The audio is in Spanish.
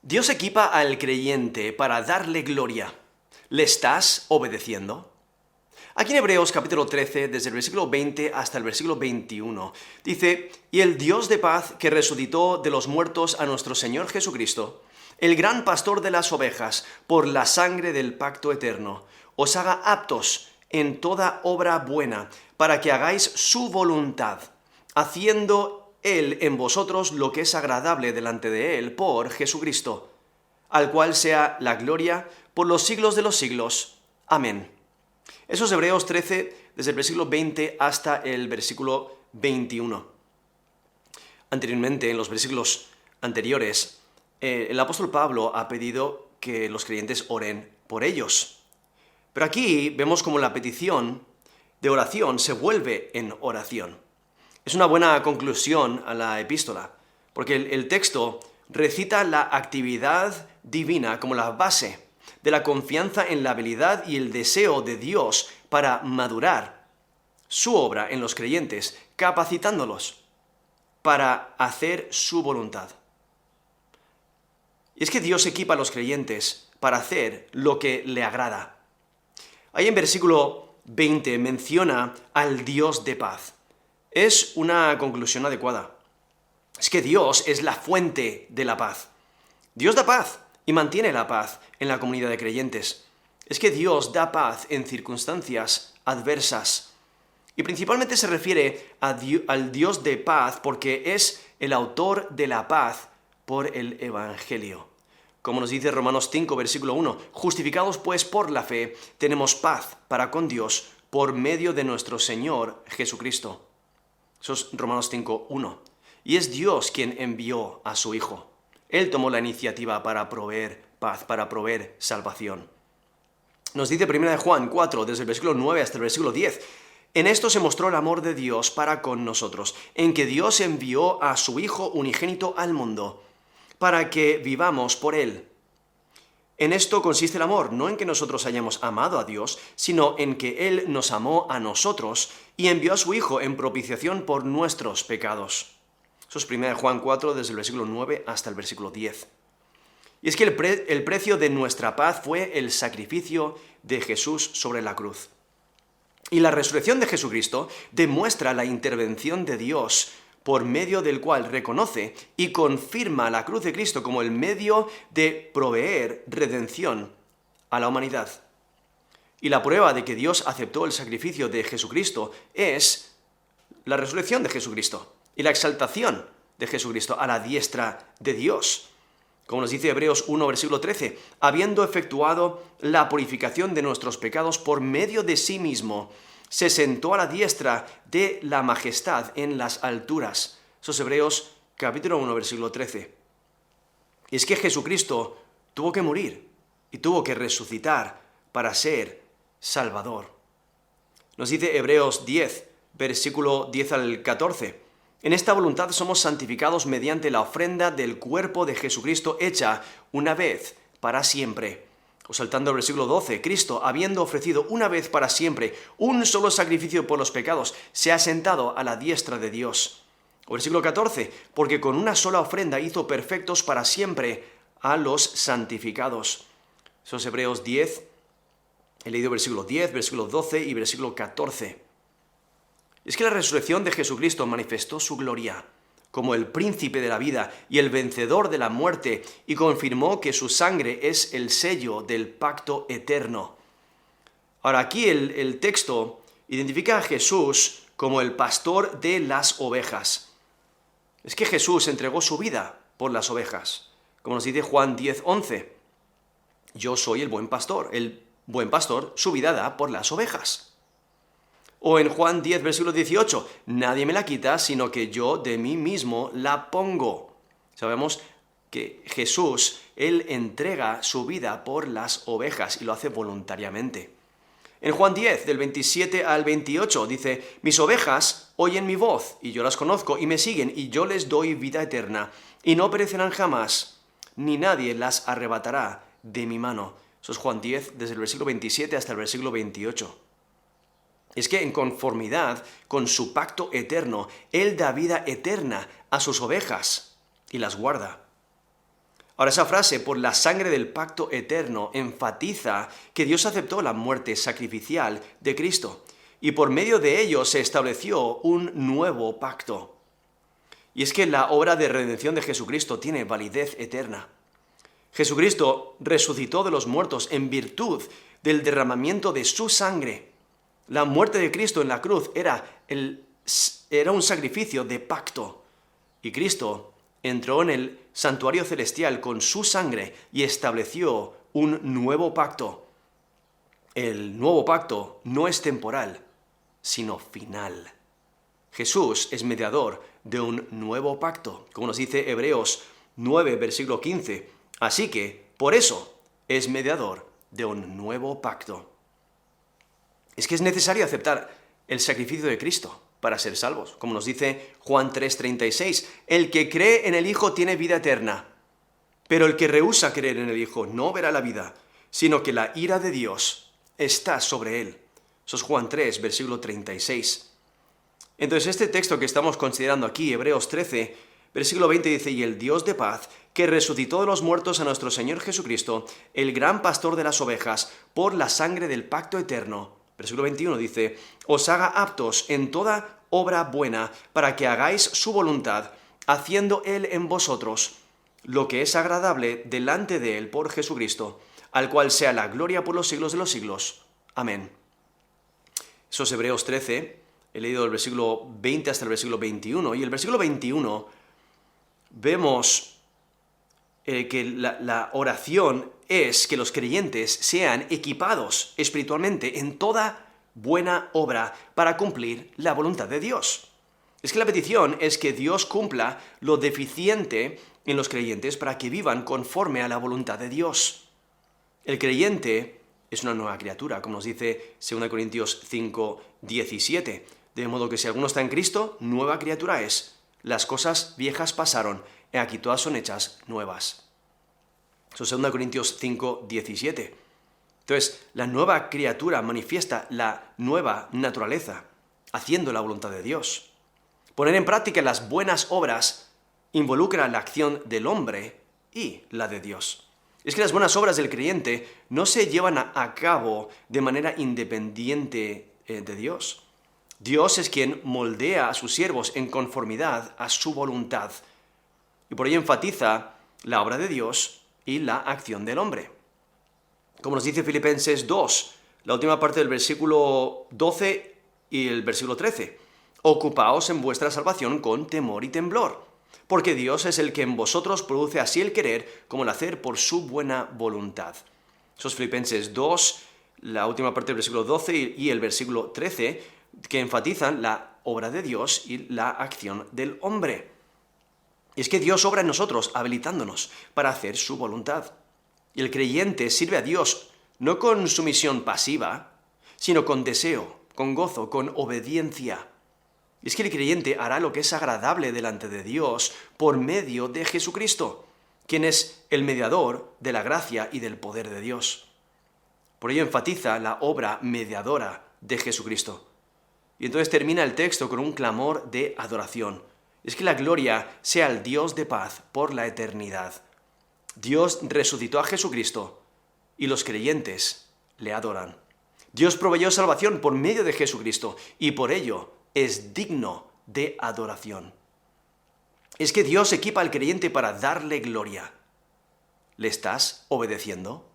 Dios equipa al creyente para darle gloria. ¿Le estás obedeciendo? Aquí en Hebreos capítulo 13, desde el versículo 20 hasta el versículo 21, dice: «Y el Dios de paz, que resucitó de los muertos a nuestro Señor Jesucristo, el gran pastor de las ovejas, por la sangre del pacto eterno, os haga aptos en toda obra buena, para que hagáis su voluntad, haciendo Él en vosotros lo que es agradable delante de Él por Jesucristo, al cual sea la gloria por los siglos de los siglos. Amén». Eso es Hebreos 13, desde el versículo 20 hasta el versículo 21. Anteriormente, en los versículos anteriores, el apóstol Pablo ha pedido que los creyentes oren por ellos. Pero aquí vemos como la petición de oración se vuelve en oración. Es una buena conclusión a la epístola, porque el texto recita la actividad divina como la base de la confianza en la habilidad y el deseo de Dios para madurar su obra en los creyentes, capacitándolos para hacer su voluntad. Y es que Dios equipa a los creyentes para hacer lo que le agrada. Ahí en versículo 20 menciona al Dios de paz. Es una conclusión adecuada. Es que Dios es la fuente de la paz. Dios da paz y mantiene la paz en la comunidad de creyentes. Es que Dios da paz en circunstancias adversas. Y principalmente se refiere al Dios de paz porque es el autor de la paz por el Evangelio. Como nos dice Romanos 5, versículo 1, «Justificados pues por la fe, tenemos paz para con Dios por medio de nuestro Señor Jesucristo». Eso es Romanos 5, 1. Y es Dios quien envió a su Hijo. Él tomó la iniciativa para proveer paz, para proveer salvación. Nos dice 1 Juan 4, desde el versículo 9 hasta el versículo 10, «En esto se mostró el amor de Dios para con nosotros, en que Dios envió a su Hijo unigénito al mundo, para que vivamos por Él. En esto consiste el amor, no en que nosotros hayamos amado a Dios, sino en que Él nos amó a nosotros y envió a su Hijo en propiciación por nuestros pecados». Eso es 1 Juan 4, desde el versículo 9 hasta el versículo 10. Y es que el precio de nuestra paz fue el sacrificio de Jesús sobre la cruz. Y la resurrección de Jesucristo demuestra la intervención de Dios, por medio del cual reconoce y confirma la cruz de Cristo como el medio de proveer redención a la humanidad. Y la prueba de que Dios aceptó el sacrificio de Jesucristo es la resurrección de Jesucristo y la exaltación de Jesucristo a la diestra de Dios. Como nos dice Hebreos 1, versículo 13, «Habiendo efectuado la purificación de nuestros pecados por medio de sí mismo, se sentó a la diestra de la majestad en las alturas». Eso es Hebreos capítulo 1, versículo 13. Y es que Jesucristo tuvo que morir y tuvo que resucitar para ser Salvador. Nos dice Hebreos 10, versículo 10 al 14, «En esta voluntad somos santificados mediante la ofrenda del cuerpo de Jesucristo hecha una vez para siempre». O saltando al versículo 12, «Cristo, habiendo ofrecido una vez para siempre un solo sacrificio por los pecados, se ha sentado a la diestra de Dios». O versículo 14, «Porque con una sola ofrenda hizo perfectos para siempre a los santificados». Eso es Hebreos 10, he leído versículo 10, versículo 12 y versículo 14. Es que la resurrección de Jesucristo manifestó su gloria como el príncipe de la vida y el vencedor de la muerte, y confirmó que su sangre es el sello del pacto eterno. Ahora, aquí el texto identifica a Jesús como el pastor de las ovejas. Es que Jesús entregó su vida por las ovejas. Como nos dice Juan 10, 11, «Yo soy el buen pastor su vida da por las ovejas». O en Juan 10, versículo 18, «Nadie me la quita, sino que yo de mí mismo la pongo». Sabemos que Jesús, Él entrega su vida por las ovejas y lo hace voluntariamente. En Juan 10, del 27 al 28, dice, «Mis ovejas oyen mi voz, y yo las conozco, y me siguen, y yo les doy vida eterna, y no perecerán jamás, ni nadie las arrebatará de mi mano». Eso es Juan 10, desde el versículo 27 hasta el versículo 28. Es que en conformidad con su pacto eterno, Él da vida eterna a sus ovejas y las guarda. Ahora, esa frase, por la sangre del pacto eterno, enfatiza que Dios aceptó la muerte sacrificial de Cristo y por medio de ello se estableció un nuevo pacto. Y es que la obra de redención de Jesucristo tiene validez eterna. Jesucristo resucitó de los muertos en virtud del derramamiento de su sangre. La muerte de Cristo en la cruz era un sacrificio de pacto. Y Cristo entró en el santuario celestial con su sangre y estableció un nuevo pacto. El nuevo pacto no es temporal, sino final. Jesús es mediador de un nuevo pacto, como nos dice Hebreos 9, versículo 15. Así que, por eso, es mediador de un nuevo pacto. Es que es necesario aceptar el sacrificio de Cristo para ser salvos. Como nos dice Juan 3:36, el que cree en el Hijo tiene vida eterna, pero el que rehúsa creer en el Hijo no verá la vida, sino que la ira de Dios está sobre él. Eso es Juan 3, versículo 36. Entonces este texto que estamos considerando aquí, Hebreos 13, versículo 20 dice, y el Dios de paz, que resucitó de los muertos a nuestro Señor Jesucristo, el gran pastor de las ovejas, por la sangre del pacto eterno. Versículo 21 dice, os haga aptos en toda obra buena, para que hagáis su voluntad, haciendo Él en vosotros lo que es agradable delante de Él por Jesucristo, al cual sea la gloria por los siglos de los siglos. Amén. Eso es Hebreos 13, he leído el versículo 20 hasta el versículo 21, y el versículo 21 vemos que la oración es que los creyentes sean equipados espiritualmente en toda buena obra para cumplir la voluntad de Dios. Es que la petición es que Dios cumpla lo deficiente en los creyentes para que vivan conforme a la voluntad de Dios. El creyente es una nueva criatura, como nos dice 2 Corintios 5, 17. De modo que si alguno está en Cristo, nueva criatura es. Las cosas viejas pasaron, y aquí todas son hechas nuevas. Eso es 2 Corintios 5, 17. Entonces, la nueva criatura manifiesta la nueva naturaleza, haciendo la voluntad de Dios. Poner en práctica las buenas obras involucra la acción del hombre y la de Dios. Es que las buenas obras del creyente no se llevan a cabo de manera independiente de Dios. Dios es quien moldea a sus siervos en conformidad a su voluntad. Y por ello enfatiza la obra de Dios y la acción del hombre. Como nos dice Filipenses 2, la última parte del versículo 12 y el versículo 13. Ocupaos en vuestra salvación con temor y temblor, porque Dios es el que en vosotros produce así el querer como el hacer por su buena voluntad. Eso es Filipenses 2, la última parte del versículo 12 y el versículo 13, que enfatizan la obra de Dios y la acción del hombre. Y es que Dios obra en nosotros, habilitándonos para hacer su voluntad. Y el creyente sirve a Dios no con sumisión pasiva, sino con deseo, con gozo, con obediencia. Y es que el creyente hará lo que es agradable delante de Dios por medio de Jesucristo, quien es el mediador de la gracia y del poder de Dios. Por ello enfatiza la obra mediadora de Jesucristo. Y entonces termina el texto con un clamor de adoración. Es que la gloria sea al Dios de paz por la eternidad. Dios resucitó a Jesucristo y los creyentes le adoran. Dios proveyó salvación por medio de Jesucristo y por ello es digno de adoración. Es que Dios equipa al creyente para darle gloria. ¿Le estás obedeciendo?